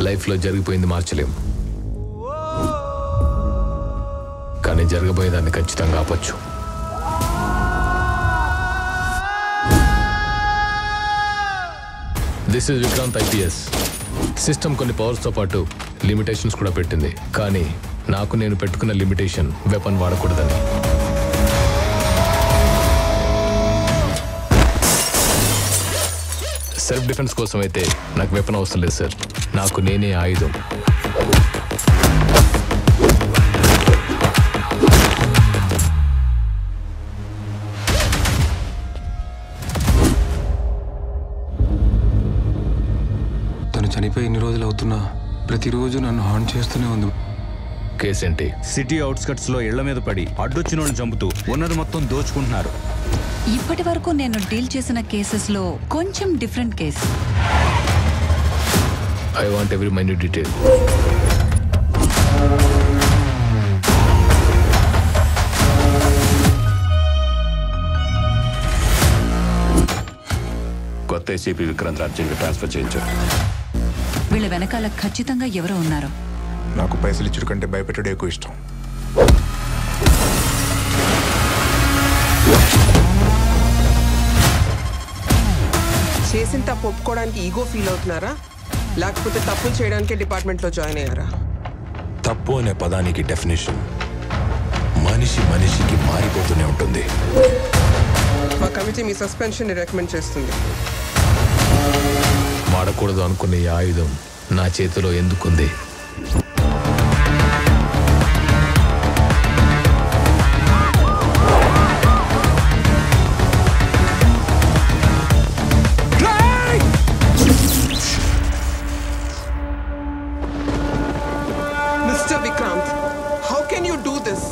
లైఫ్లో జరిగిపోయింది మార్చలేం, కానీ జరగబోయేదాన్ని ఖచ్చితంగా ఆపొచ్చు. This is Vikrant IPS. System కొన్ని పవర్స్తో పాటు లిమిటేషన్స్ కూడా పెట్టింది, కానీ నాకు నేను పెట్టుకున్న లిమిటేషన్ వెపన్ వాడకూడదని. సెల్ఫ్ డిఫెన్స్ కోసం అయితే నాకు వెపన్ అవసరం లేదు సార్, నాకు నేనే ఆయుధం. తను చనిపోయి ఇన్ని రోజులు అవుతున్నా ప్రతిరోజు నన్ను హార్న్ చేస్తూనే ఉంది. కేసేంటి? సిటీ అవుట్స్కట్స్ లో ఇళ్ల మీద పడి అడ్డొచ్చిన వాళ్ళని చంపుతూ ఉన్నది మొత్తం దోచుకుంటున్నారు. ఇప్పటి వరకు నేను డీల్ చేసిన కేసెస్ లో కొంచెం different case. I want every minute detail. కొత్త ఏసీపీ విక్రాంత్ రాజ్యంగా ట్రాన్స్ఫర్ చేయించారు. వీళ్ళ వెనకాల ఖచ్చితంగా ఎవరో ఉన్నారు. నాకు పైసలు ఇచ్చుడు కంటే భయపెట్టడం ఎక్కువ ఇష్టం. చేసిన తప్పు ఒప్పుకోవడానికి ఈగో ఫీల్ అవుతున్నారా, లేకపోతే తప్పులు చేయడానికే డిపార్ట్మెంట్లో జాయిన్ అయ్యారా? తప్పు అనే పదానికి డెఫినేషన్ మనిషి మనిషికి మారిపోతూనే ఉంటుంది. మా కమిటీ మీ సస్పెన్షన్ రికమెండ్ చేస్తుంది. వాడకూడదు అనుకునే ఈ ఆయుధం నా చేతిలో ఎందుకుంది? Mr. Vikrant, how can you do this?